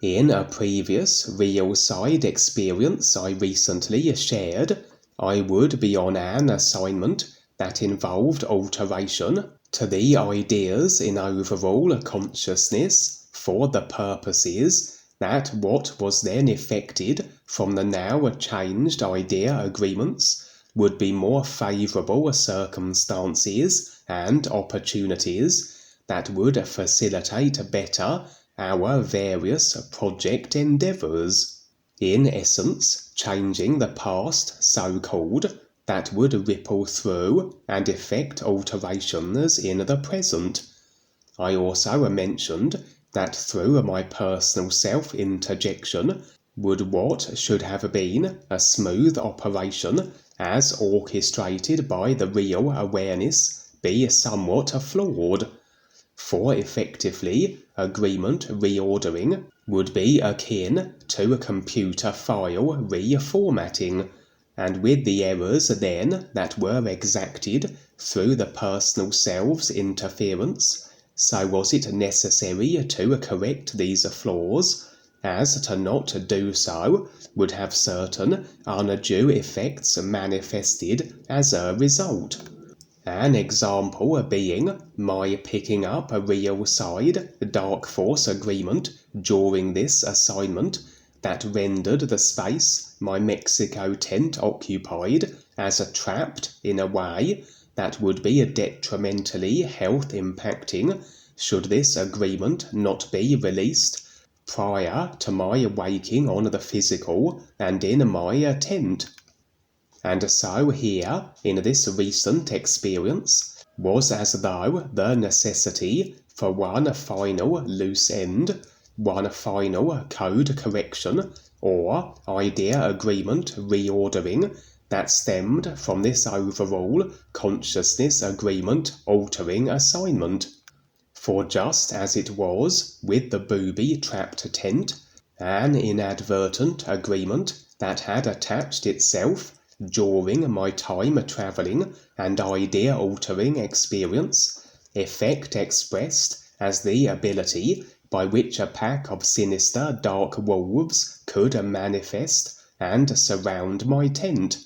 In a previous real side experience I recently shared, I would be on an assignment that involved alteration to the ideas in overall consciousness for the purposes that what was then effected from the now changed idea agreements would be more favourable circumstances and opportunities that would facilitate better our various project endeavours. In essence, changing the past, so-called, that would ripple through and effect alterations in the present. I also mentioned that through my personal self-interjection would what should have been a smooth operation as orchestrated by the real awareness be somewhat flawed. For effectively, agreement reordering would be akin to a computer file reformatting, and with the errors then that were exacted through the personal self's interference, so was it necessary to correct these flaws, as to not do so would have certain undue effects manifested as a result. An example being my picking up a real side dark force agreement during this assignment that rendered the space my Mexico tent occupied as trapped in a way that would be detrimentally health impacting should this agreement not be released prior to my waking on the physical and in my tent. And so here, in this recent experience, was as though the necessity for one final loose end, one final code correction, or idea agreement reordering that stemmed from this overall consciousness agreement altering assignment. For just as it was with the booby-trapped tent, an inadvertent agreement that had attached itself during my time travelling and idea-altering experience, effect expressed as the ability by which a pack of sinister dark wolves could manifest and surround my tent.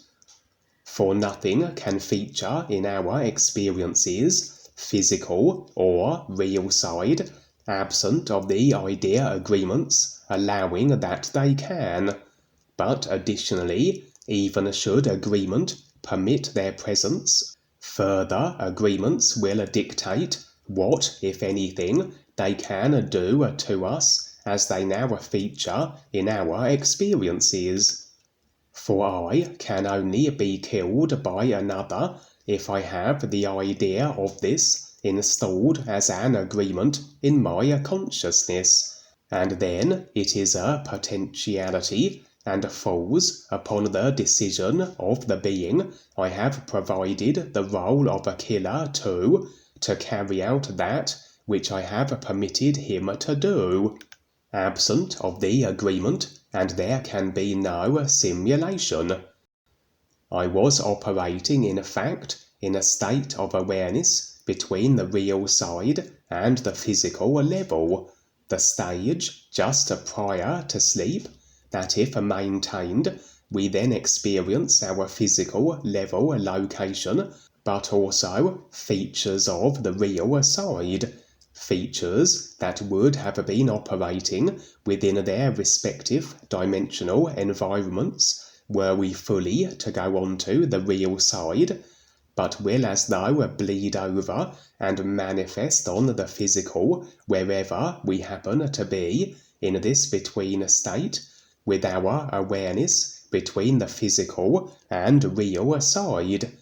For nothing can feature in our experiences, physical or real side, absent of the idea agreements allowing that they can, but additionally, even should agreement permit their presence, further agreements will dictate what, if anything, they can do to us as they now feature in our experiences. For I can only be killed by another if I have the idea of this installed as an agreement in my consciousness, and then it is a potentiality and falls upon the decision of the being I have provided the role of a killer to carry out that which I have permitted him to do. Absent of the agreement, and there can be no simulation. I was operating in fact in a state of awareness between the real side and the physical level, the stage just prior to sleep, that if maintained, we then experience our physical level location, but also features of the real side, features that would have been operating within their respective dimensional environments were we fully to go on to the real side, but will as though bleed over and manifest on the physical wherever we happen to be in this between state, with our awareness between the physical and real side.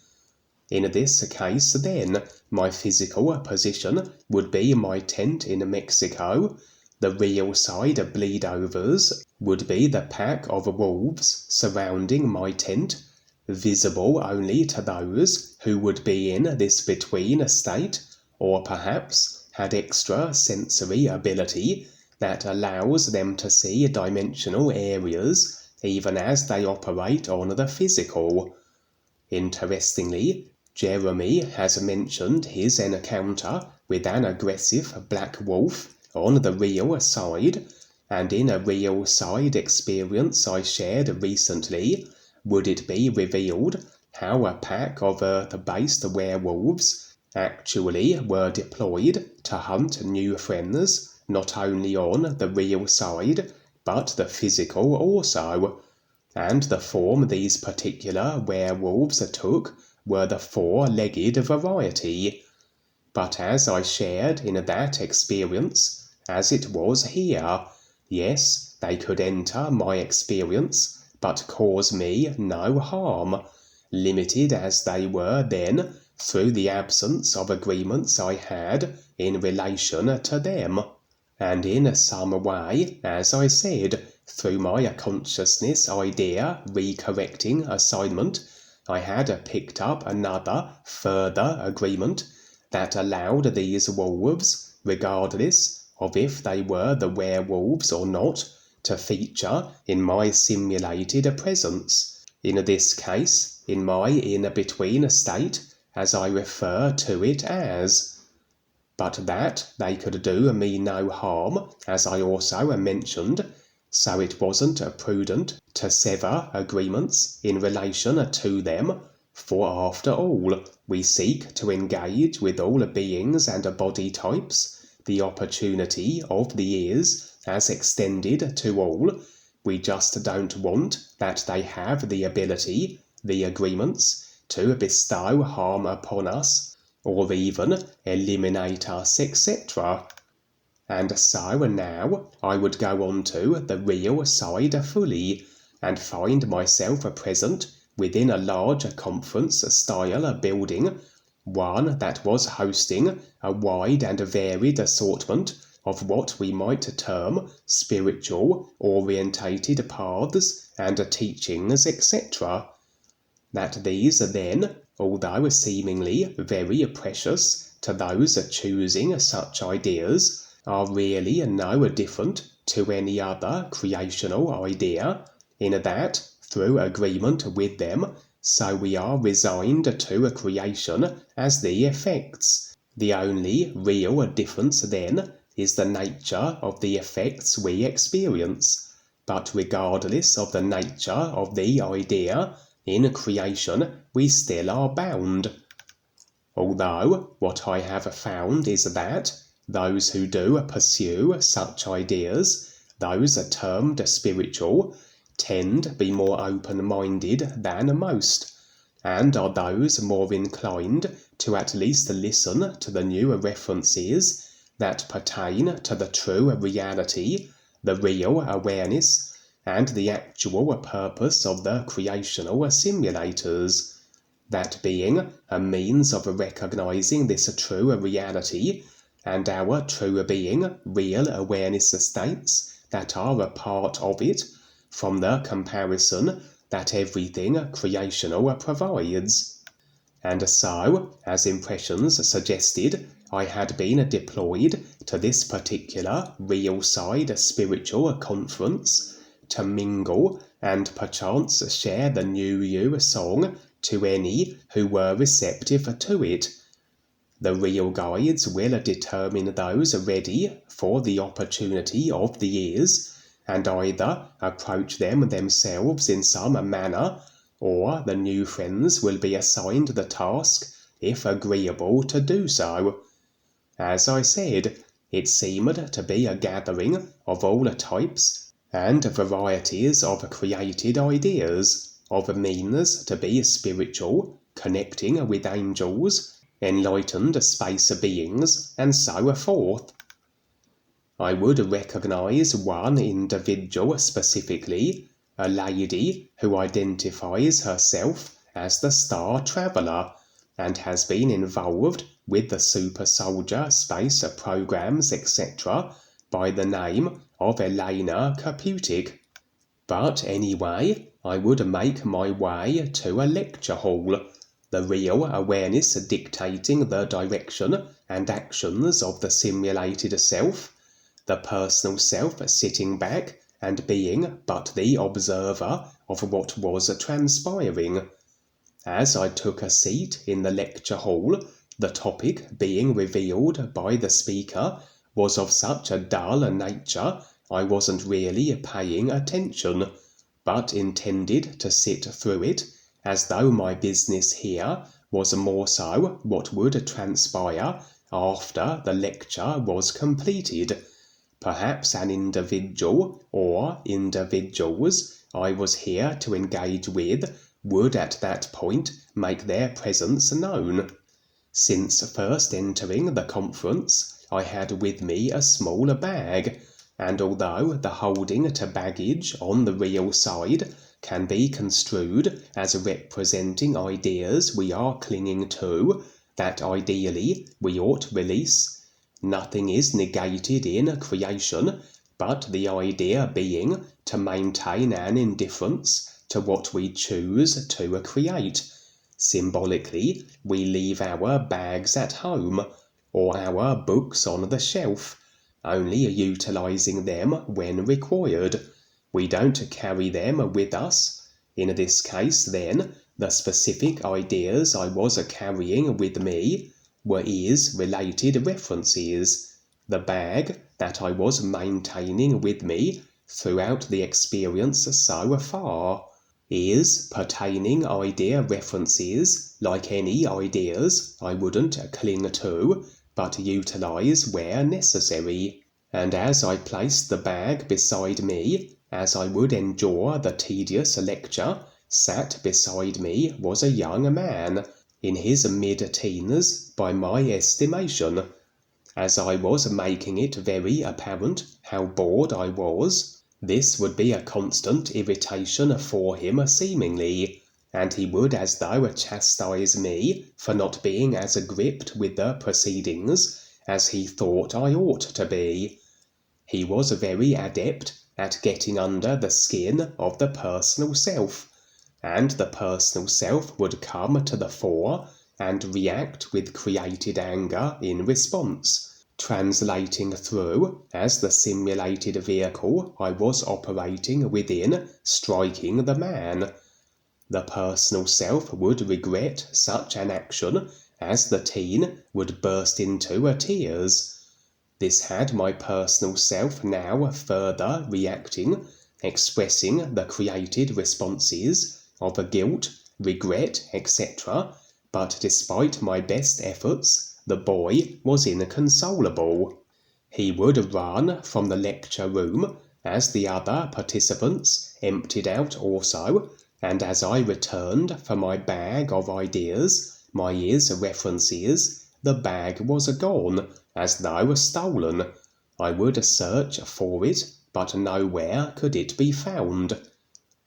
In this case, then, my physical position would be my tent in Mexico. The real side bleed-overs would be the pack of wolves surrounding my tent, visible only to those who would be in this between state, or perhaps had extra sensory ability that allows them to see dimensional areas even as they operate on the physical. Interestingly, Jeremy has mentioned his encounter with an aggressive black wolf on the real side, and in a real side experience I shared recently, would it be revealed how a pack of Earth-based werewolves actually were deployed to hunt new friends, not only on the real side, but the physical also. And the form these particular werewolves took were the four-legged variety. But as I shared in that experience, as it was here, yes, they could enter my experience, but cause me no harm, limited as they were then through the absence of agreements I had in relation to them. And in some way, as I said, through my consciousness idea recorrecting assignment, I had picked up another further agreement that allowed these wolves, regardless of if they were the werewolves or not, to feature in my simulated presence, in this case in my in-between state, as I refer to it as. But that they could do me no harm, as I also mentioned, so it wasn't prudent to sever agreements in relation to them, for after all, we seek to engage with all beings and body types. The opportunity of the ears as extended to all. We just don't want that they have the ability, the agreements, to bestow harm upon us, or even eliminate us, etc. And so now I would go on to the real side fully, and find myself present within a large conference-style building, one that was hosting a wide and varied assortment of what we might term spiritual-orientated paths and teachings, etc. That these then, although seemingly very precious to those choosing such ideas, are really no different to any other creational idea, in that, through agreement with them, so we are resigned to creation as the effects. The only real difference then is the nature of the effects we experience. But regardless of the nature of the idea, in creation we still are bound. Although what I have found is that those who do pursue such ideas, those termed spiritual, tend to be more open-minded than most, and are those more inclined to at least listen to the new references that pertain to the true reality, the real awareness, and the actual purpose of the creational simulators. That being a means of recognizing this true reality, and our true being real awareness states that are a part of it, from the comparison that everything creational provides. And so, as impressions suggested, I had been deployed to this particular real side spiritual conference, to mingle and perchance share the New You song to any who were receptive to it. The real guides will determine those ready for the opportunity of the ears, and either approach them themselves in some manner, or the new friends will be assigned the task, if agreeable to do so. As I said, it seemed to be a gathering of all types and varieties of created ideas, of means to be spiritual, connecting with angels, enlightened space beings, and so forth. I would recognize one individual specifically, a lady who identifies herself as the Star Traveler, and has been involved with the super soldier space programs, etc., by the name of Elena Kaputic. But anyway, I would make my way to a lecture hall, the real awareness dictating the direction and actions of the simulated self, the personal self sitting back and being but the observer of what was transpiring. As I took a seat in the lecture hall, the topic being revealed by the speaker was of such a dull nature I wasn't really paying attention, but intended to sit through it, as though my business here was more so what would transpire after the lecture was completed. Perhaps an individual or individuals I was here to engage with would at that point make their presence known. Since first entering the conference, I had with me a small bag, and although the holding to baggage on the real side can be construed as representing ideas we are clinging to, that ideally we ought release, nothing is negated in creation, but the idea being to maintain an indifference to what we choose to create. Symbolically, we leave our bags at home, or our books on the shelf, only utilizing them when required. We don't carry them with us. In this case, then, the specific ideas I was carrying with me were is-related references. The bag that I was maintaining with me throughout the experience so far is pertaining idea references, like any ideas I wouldn't cling to, but utilize where necessary. And as I placed the bag beside me, as I would endure the tedious lecture, sat beside me was a young man, in his mid-teens by my estimation. As I was making it very apparent how bored I was, this would be a constant irritation for him seemingly, and he would as though chastise me for not being as gripped with the proceedings as he thought I ought to be. He was very adept at getting under the skin of the personal self, and the personal self would come to the fore and react with created anger in response, translating through as the simulated vehicle I was operating within striking the man. The personal self would regret such an action as the teen would burst into tears. This had my personal self now further reacting, expressing the created responses of guilt, regret, etc., but despite my best efforts, the boy was inconsolable. He would run from the lecture room as the other participants emptied out also, and as I returned for my bag of ideas, my references, the bag was gone, as though stolen. I would search for it, but nowhere could it be found.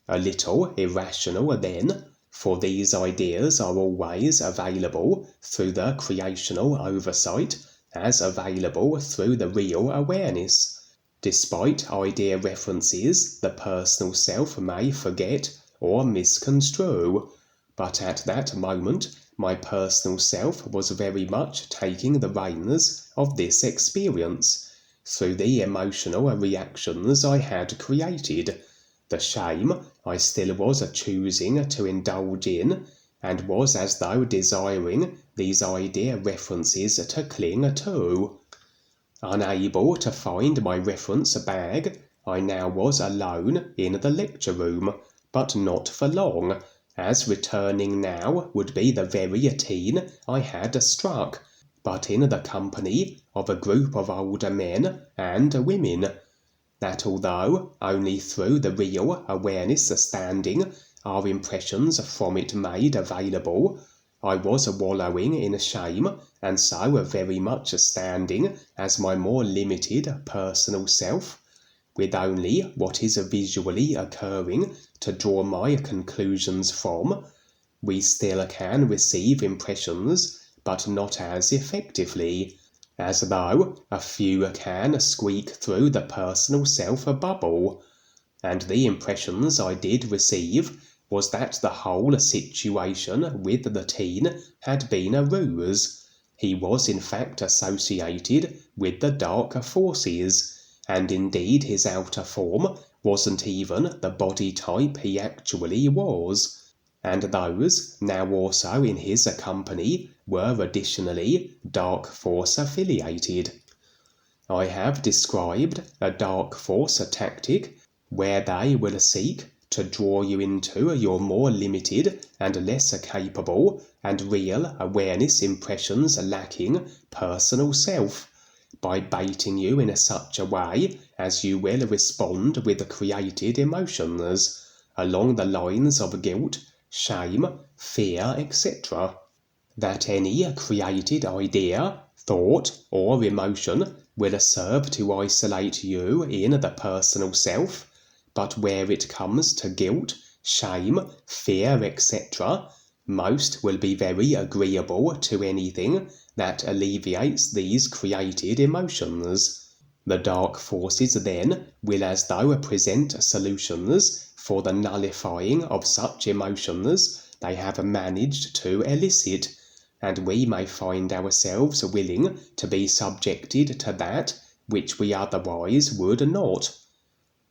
A little irrational then, for these ideas are always available through the creational oversight, as available through the real awareness. Despite idea references, the personal self may forget or misconstrue, but at that moment my personal self was very much taking the reins of this experience, through the emotional reactions I had created. The shame I still was choosing to indulge in, and was as though desiring these idea references to cling to. Unable to find my reference bag, I now was alone in the lecture room, but not for long, as returning now would be the very teen I had struck, but in the company of a group of older men and women, that although only through the real awareness standing are impressions from it made available, I was wallowing in shame, and so very much standing as my more limited personal self, with only what is visually occurring to draw my conclusions from. We still can receive impressions, but not as effectively, as though a few can squeak through the personal self bubble. And the impressions I did receive was that the whole situation with the teen had been a ruse. He was in fact associated with the dark forces, and indeed his outer form wasn't even the body type he actually was, and those now also in his company were additionally dark force affiliated. I have described a dark force tactic where they will seek to draw you into your more limited and less capable and real awareness impressions lacking personal self, by baiting you in such a way as you will respond with created emotions along the lines of guilt, shame, fear, etc. That any created idea, thought, or emotion will serve to isolate you in the personal self, but where it comes to guilt, shame, fear, etc., most will be very agreeable to anything that alleviates these created emotions. The dark forces then will as though present solutions for the nullifying of such emotions they have managed to elicit, and we may find ourselves willing to be subjected to that which we otherwise would not.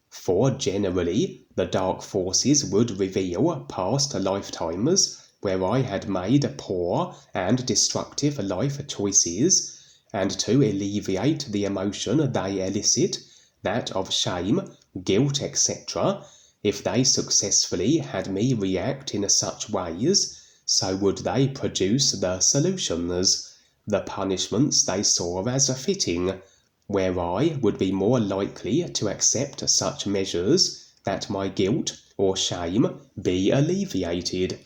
For generally the dark forces would reveal past lifetimes where I had made poor and destructive life choices, and to alleviate the emotion they elicit, that of shame, guilt, etc., if they successfully had me react in such ways, so would they produce the solutions, the punishments they saw as fitting, where I would be more likely to accept such measures that my guilt or shame be alleviated.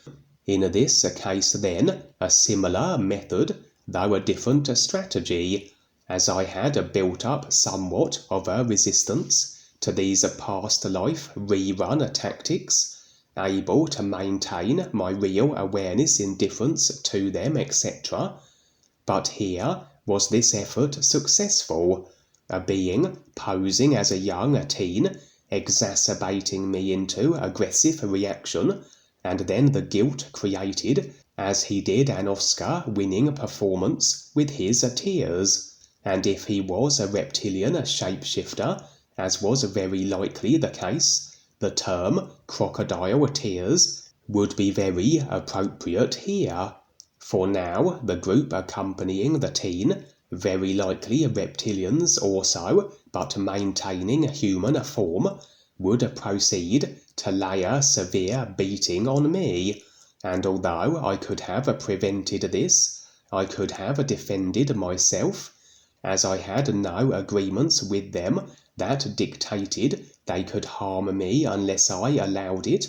In this case then, a similar method, though a different strategy, as I had built up somewhat of a resistance to these past life rerun tactics, able to maintain my real awareness indifference to them, etc. But here was this effort successful, a being posing as a young teen, exacerbating me into aggressive reaction, and then the guilt created as he did an Oscar-winning performance with his tears. And if he was a reptilian shapeshifter, as was very likely the case, the term crocodile tears would be very appropriate here. For now the group accompanying the teen, very likely reptilians also, but maintaining human form, would proceed to lay a severe beating on me, and although I could have prevented this, I could have defended myself, as I had no agreements with them that dictated they could harm me unless I allowed it,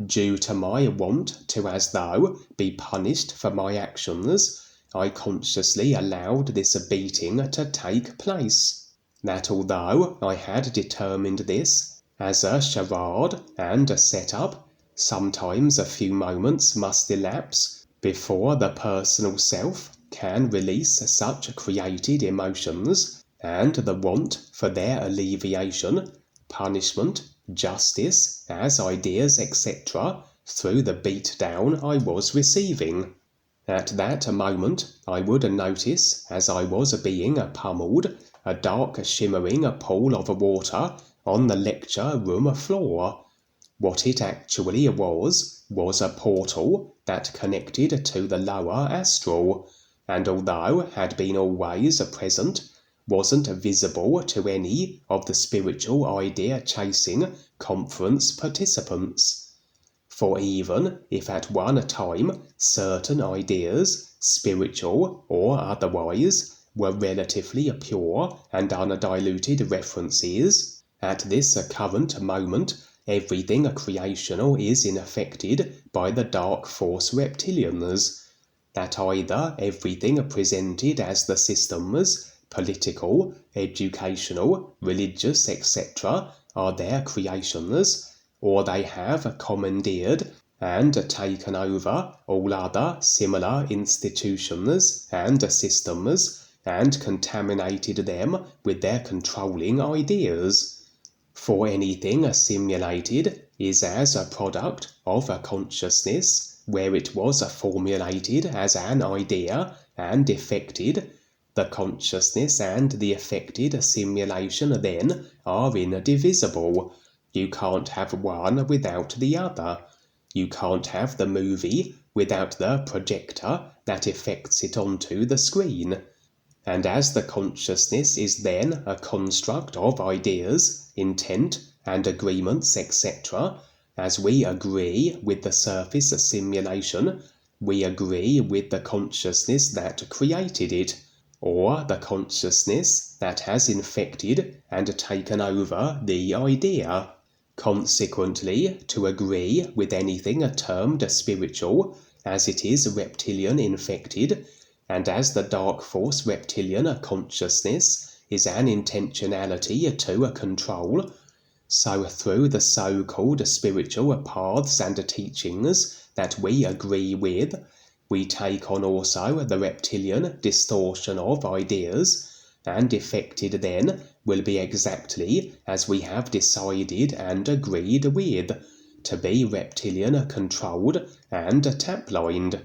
due to my want to as though be punished for my actions. I consciously allowed this beating to take place. That although I had determined this as a charade and a set-up, sometimes a few moments must elapse before the personal self can release such created emotions, and the want for their alleviation, punishment, justice, as ideas, etc., through the beat-down I was receiving. At that moment I would notice, as I was being pummeled, a dark shimmering pool of water on the lecture room floor. What it actually was a portal that connected to the lower astral, and although had been always present, wasn't visible to any of the spiritual idea-chasing conference participants. For even if at one time certain ideas, spiritual or otherwise, were relatively pure and undiluted references, at this current moment everything creational is infected by the dark force reptilians, that either everything presented as the systems, political, educational, religious, etc., are their creations, or they have commandeered and taken over all other similar institutions and systems, and contaminated them with their controlling ideas. For anything simulated is as a product of a consciousness where it was formulated as an idea and effected. The consciousness and the effected simulation then are indivisible. You can't have one without the other. You can't have the movie without the projector that effects it onto the screen. And as the consciousness is then a construct of ideas, intent, and agreements, etc., as we agree with the surface simulation, we agree with the consciousness that created it, or the consciousness that has infected and taken over the idea. Consequently, to agree with anything termed spiritual, as it is reptilian infected, and as the dark force reptilian consciousness is an intentionality to control, so through the so-called spiritual paths and teachings that we agree with, we take on also the reptilian distortion of ideas, and effected then will be exactly as we have decided and agreed with, to be reptilian controlled and taplined.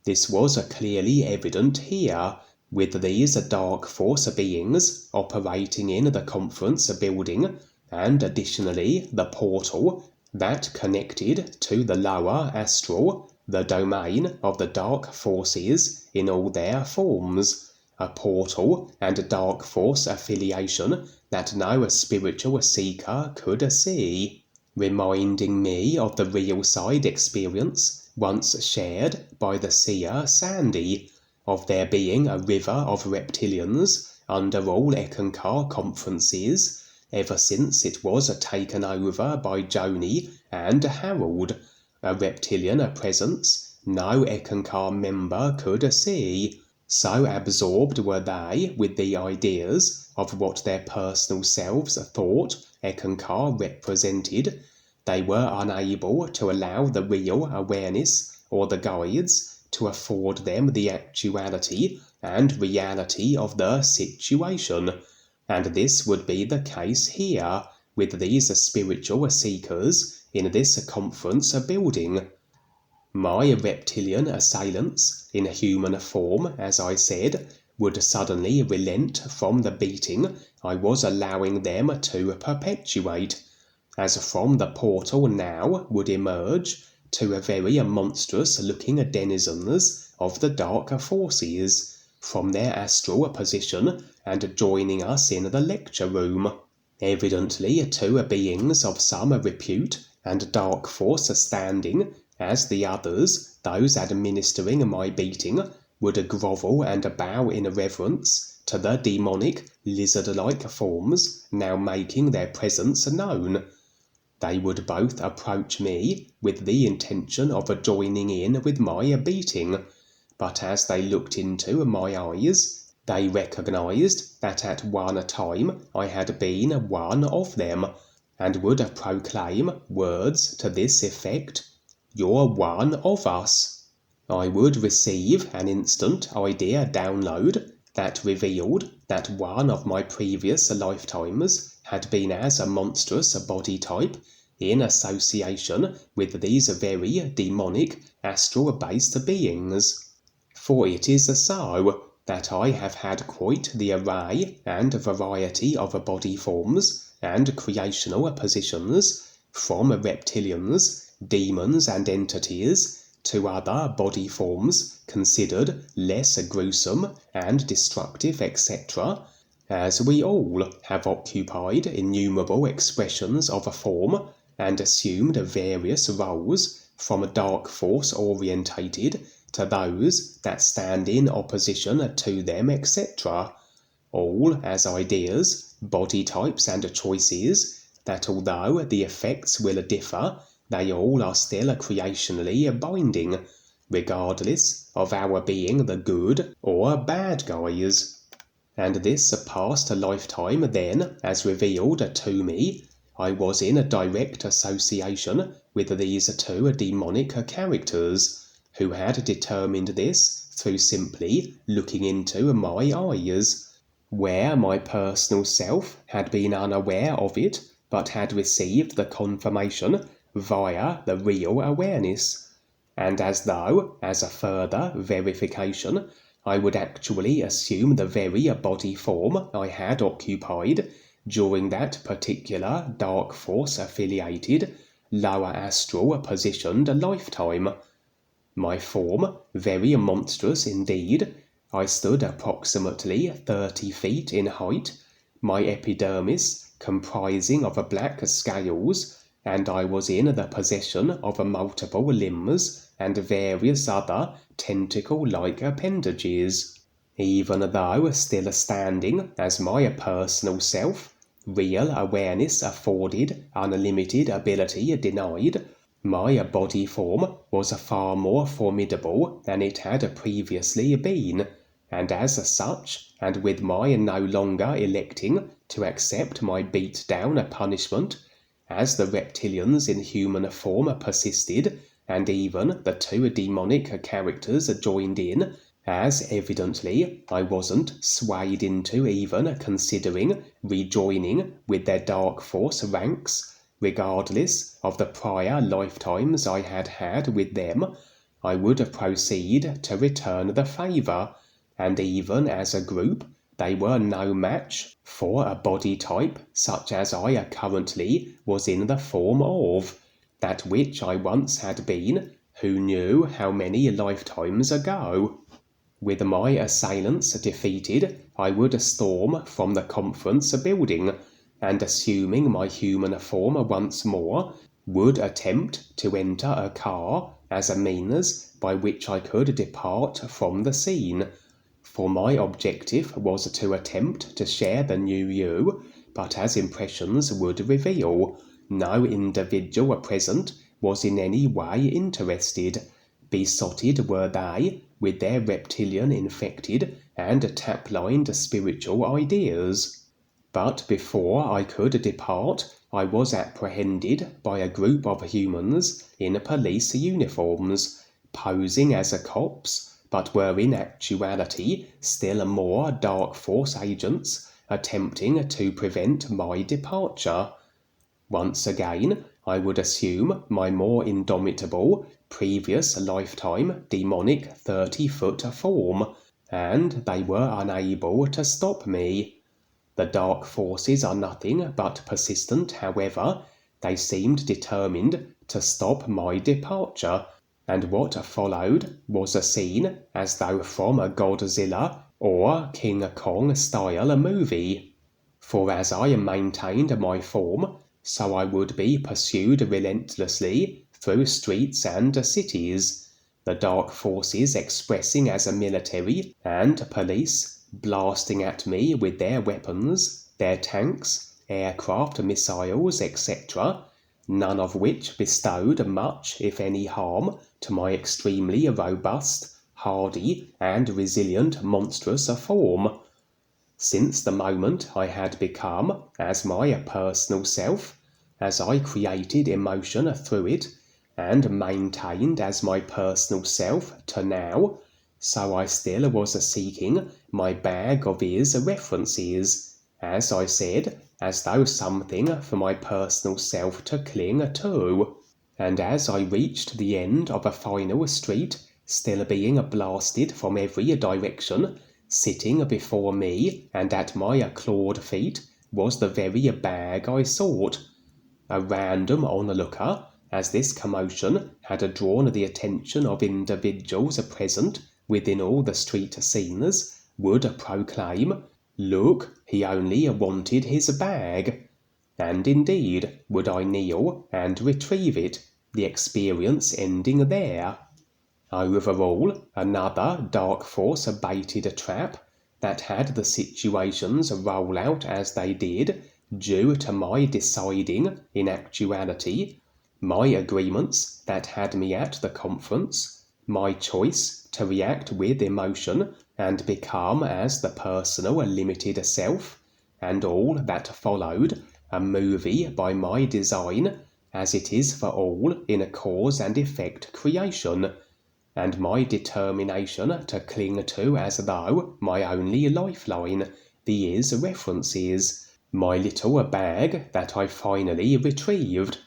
This was clearly evident here, with these dark force beings operating in the conference building, and additionally the portal that connected to the lower astral, the domain of the dark forces in all their forms, a portal and dark force affiliation that no spiritual seeker could see, reminding me of the real side experience once shared by the seer Sandy, of there being a river of reptilians under all Ekankar conferences, ever since it was taken over by Joni and Harold, a reptilian presence no Ekankar member could see. So absorbed were they with the ideas of what their personal selves thought Ekankar represented, they were unable to allow the real awareness or the guides to afford them the actuality and reality of the situation. And this would be the case here with these spiritual seekers in this conference building. My reptilian assailants, in human form, as I said, would suddenly relent from the beating I was allowing them to perpetuate, as from the portal now would emerge two very monstrous-looking denizens of the darker forces, from their astral position and joining us in the lecture room. Evidently two beings of some repute and dark force standing, as the others, those administering my beating, would grovel and bow in reverence to the demonic, lizard-like forms now making their presence known. They would both approach me with the intention of joining in with my beating, but as they looked into my eyes, they recognized that at one time I had been one of them, and would proclaim words to this effect: "You're one of us." I would receive an instant idea download that revealed that one of my previous lifetimes had been as a monstrous body type in association with these very demonic astral-based beings. For it is so that I have had quite the array and variety of body forms and creational positions, from reptilians, demons and entities, to other body forms considered less gruesome and destructive, etc., as we all have occupied innumerable expressions of a form and assumed various roles, from dark force orientated to those that stand in opposition to them, etc., all as ideas, body types and choices, that although the effects will differ, they all are still creationally binding, regardless of our being the good or bad guys. And this past lifetime then, as revealed to me, I was in direct association with these two demonic characters, who had determined this through simply looking into my eyes, where my personal self had been unaware of it, but had received the confirmation via the real awareness, and as though, as a further verification, I would actually assume the very body form I had occupied during that particular dark force affiliated, lower astral positioned lifetime. My form, very monstrous indeed, I stood approximately 30 feet in height, my epidermis comprising of black scales, and I was in the possession of multiple limbs and various other tentacle-like appendages. Even though still standing as my personal self, real awareness afforded, unlimited ability denied, my body form was far more formidable than it had previously been, and as such, and with my no longer electing to accept my beat-down punishment, as the reptilians in human form persisted, and even the two demonic characters joined in, as evidently I wasn't swayed into even considering rejoining with their dark force ranks, regardless of the prior lifetimes I had had with them, I would proceed to return the favour, and even as a group they were no match for a body type such as I currently was in the form of, that which I once had been, who knew how many lifetimes ago. With my assailants defeated, I would storm from the conference building, and assuming my human form once more, would attempt to enter a car as a means by which I could depart from the scene. For my objective was to attempt to share the new you, but as impressions would reveal, no individual present was in any way interested. Besotted were they with their reptilian infected and taplined spiritual ideas. But before I could depart, I was apprehended by a group of humans in police uniforms, posing as cops, but were in actuality still more dark force agents attempting to prevent my departure. Once again, I would assume my more indomitable, previous lifetime demonic 30-foot form, and they were unable to stop me. The dark forces are nothing but persistent, however. They seemed determined to stop my departure, and what followed was a scene as though from a Godzilla or King Kong style movie. For as I maintained my form, so I would be pursued relentlessly through streets and cities, the dark forces expressing as a military and police, blasting at me with their weapons, their tanks, aircraft, missiles, etc., none of which bestowed much, if any, harm to my extremely robust, hardy, and resilient monstrous form. Since the moment I had become as my personal self, as I created emotion through it, and maintained as my personal self to now, so I still was seeking my bag of ears references, as I said, as though something for my personal self to cling to. And as I reached the end of a final street, still being blasted from every direction, sitting before me and at my clawed feet was the very bag I sought. A random onlooker, as this commotion had drawn the attention of individuals present within all the street scenes, would proclaim, "Look, he only wanted his bag." And indeed would I kneel and retrieve it, the experience ending there. Overall, another dark force baited trap that had the situations roll out as they did, due to my deciding, in actuality, my agreements that had me at the conference, my choice to react with emotion and become as the personal limited self, and all that followed, a movie by my design, as it is for all in a cause and effect creation, and my determination to cling to as though my only lifeline, the ears references, my little bag that I finally retrieved.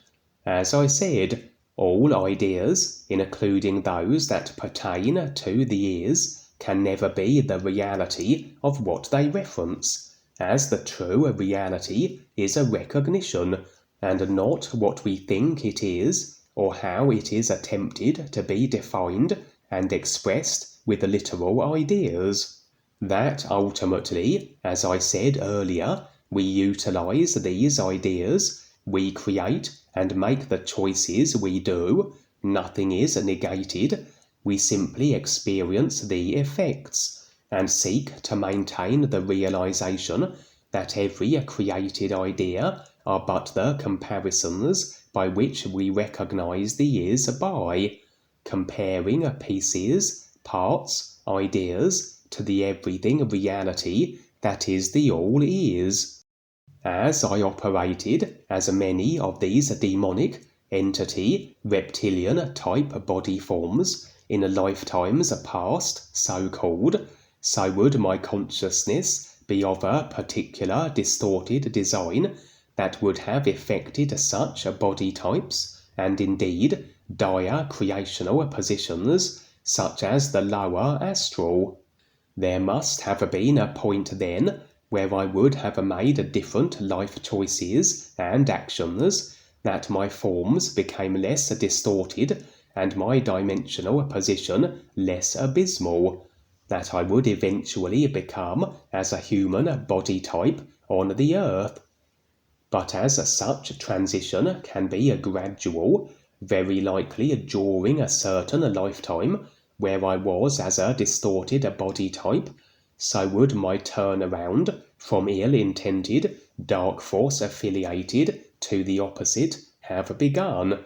As I said, all ideas, including those that pertain to the ears, can never be the reality of what they reference, as the true reality is a recognition, and not what we think it is, or how it is attempted to be defined and expressed with literal ideas. That ultimately, as I said earlier, we utilize these ideas, we create and make the choices we do, nothing is negated, we simply experience the effects, and seek to maintain the realization that every created idea are but the comparisons by which we recognize the is by, comparing pieces, parts, ideas, to the everything reality that is the all is. As I operated as many of these demonic, entity, reptilian type body forms in lifetimes past, so-called, so would my consciousness be of a particular distorted design that would have effected such body types, and indeed dire creational positions, such as the lower astral. There must have been a point then where I would have made different life choices and actions, that my forms became less distorted and my dimensional position less abysmal, that I would eventually become as a human body type on the earth. But as such transition can be gradual, very likely during a certain lifetime where I was as a distorted body type, so would my turnaround from ill-intended, dark force affiliated to the opposite have begun,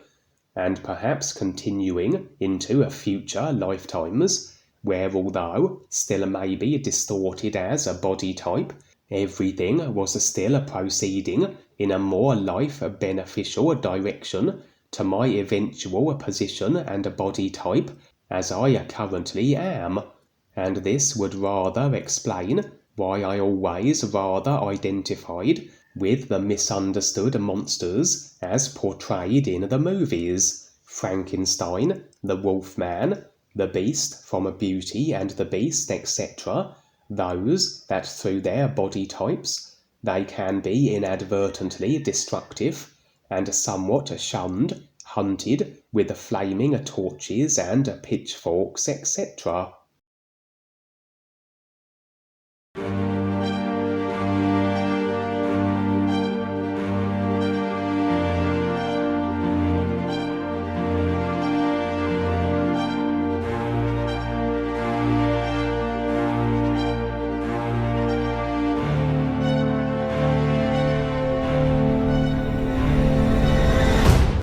and perhaps continuing into future lifetimes, where although still maybe distorted as a body type, everything was still proceeding in a more life-beneficial direction to my eventual position and body type as I currently am, and this would rather explain why I always rather identified with the misunderstood monsters as portrayed in the movies, Frankenstein, the Wolfman, the Beast from Beauty and the Beast, etc., those that through their body types they can be inadvertently destructive, and somewhat shunned, hunted with flaming torches and pitchforks, etc.